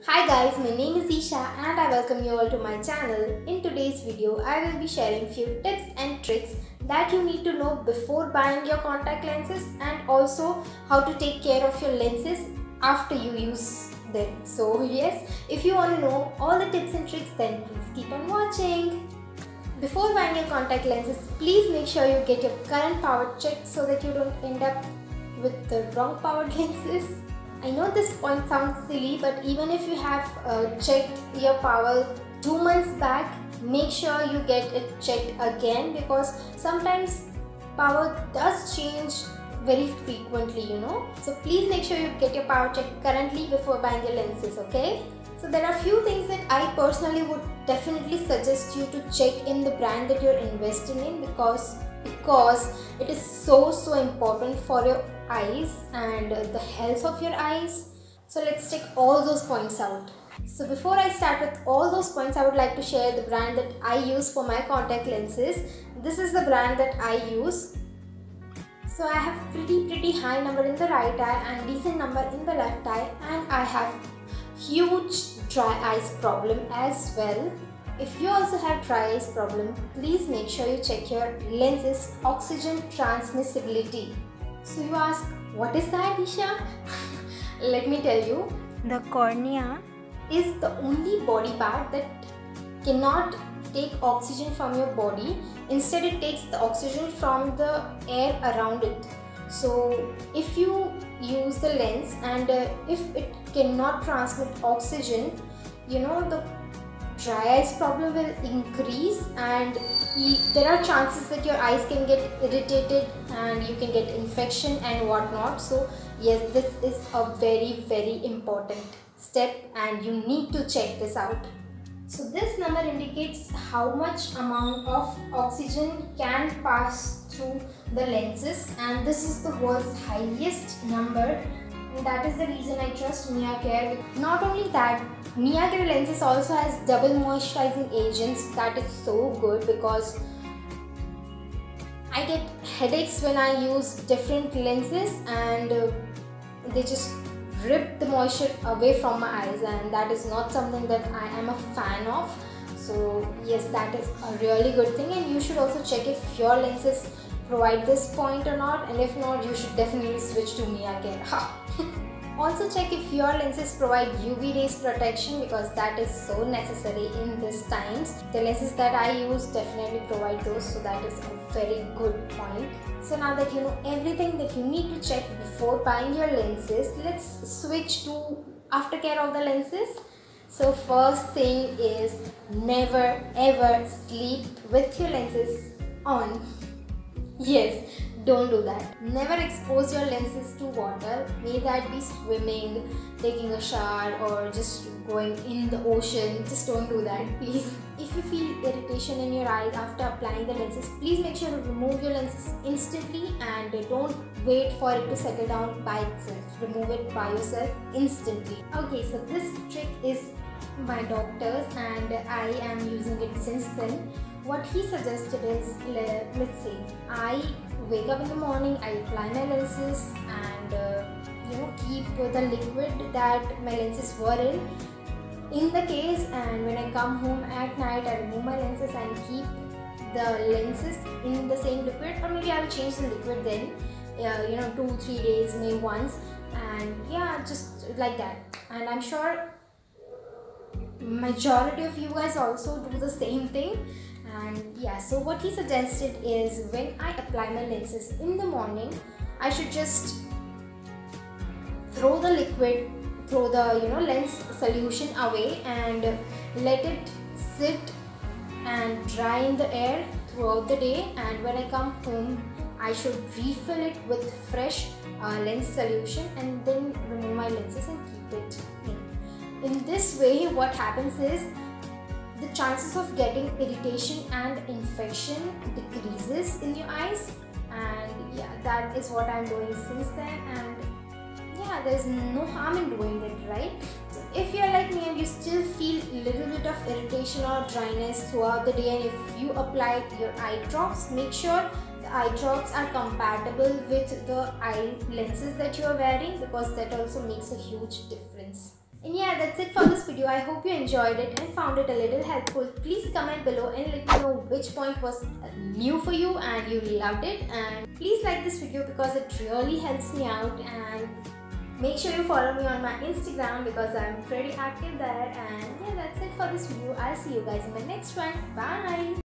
Hi guys, my name is Isha and I welcome you all to my channel. In today's video, I will be sharing few tips and tricks that you need to know before buying your contact lenses and also how to take care of your lenses after you use them. So yes, if you want to know all the tips and tricks, then please keep on watching. Before buying your contact lenses, please make sure you get your current power checked so that you don't end up with the wrong powered lenses. I know this point sounds silly, but even if you have checked your power 2 months back, make sure you get it checked again because sometimes power does change very frequently. So please make sure you get your power checked currently before buying your lenses, okay? So there are few things that I personally would definitely suggest you to check in the brand that you're investing in because it is so important for your eyes and the health of your eyes. So let's take all those points out. So before I start with all those points, I would like to share the brand that I use for my contact lenses. This is the brand that I use. So I have pretty high number in the right eye and decent number in the left eye, and I have huge dry eyes problem as well. If you also have dry eyes problem, please make sure you check your lenses oxygen transmissibility. So you ask, what is that, Isha? Let me tell you, the cornea is the only body part that cannot take oxygen from your body. Instead, it takes the oxygen from the air around it. So if you use the lens and if it cannot transmit oxygen, the dry eyes problem will increase and there are chances that your eyes can get irritated and you can get infection and whatnot. So yes, this is a very important step and you need to check this out. So this number indicates how much amount of oxygen can pass through the lenses, and this is the world's highest number. And that is the reason I trust Miyacare. Not only that, Miyacare lenses also has double moisturizing agents. That is so good because I get headaches when I use different lenses and they just rip the moisture away from my eyes, and that is not something that I am a fan of. So yes, that is a really good thing, and you should also check if your lenses provide this point or not, and if not, you should definitely switch to Miyacare. Also check if your lenses provide UV rays protection because that is so necessary in these times. The lenses that I use definitely provide those, so that is a very good point. So now that you know everything that you need to check before buying your lenses, let's switch to aftercare of the lenses. So first thing is, never ever sleep with your lenses on. Yes, don't do that. Never expose your lenses to water, may that be swimming, taking a shower or just going in the ocean. Just don't do that, please. If you feel irritation in your eyes after applying the lenses, please make sure to remove your lenses instantly and don't wait for it to settle down by itself. Remove it by yourself instantly. Okay, so this trick is my doctor's and I am using it since then. What he suggested is, let's say I wake up in the morning, I apply my lenses and keep the liquid that my lenses were in the case, and when I come home at night I remove my lenses and keep the lenses in the same liquid, or maybe I'll change the liquid then 2-3 days, maybe once, and yeah, just like that. And I'm sure majority of you guys also do the same thing. And yeah, so what he suggested is, when I apply my lenses in the morning, I should just throw the lens solution away and let it sit and dry in the air throughout the day, and when I come home I should refill it with fresh lens solution and then remove my lenses and keep it in this way. What happens is, the chances of getting irritation and infection decreases in your eyes, and yeah, that is what I'm doing since then, and yeah, there's no harm in doing it, right? So if you're like me and you still feel a little bit of irritation or dryness throughout the day, and if you apply your eye drops, make sure the eye drops are compatible with the eye lenses that you are wearing, because that also makes a huge difference. And yeah, that's it for this video. I hope you enjoyed it and found it a little helpful. Please comment below and let me know which point was new for you and you loved it. And please like this video because it really helps me out. And make sure you follow me on my Instagram because I'm pretty active there. And yeah, that's it for this video. I'll see you guys in the next one. Bye.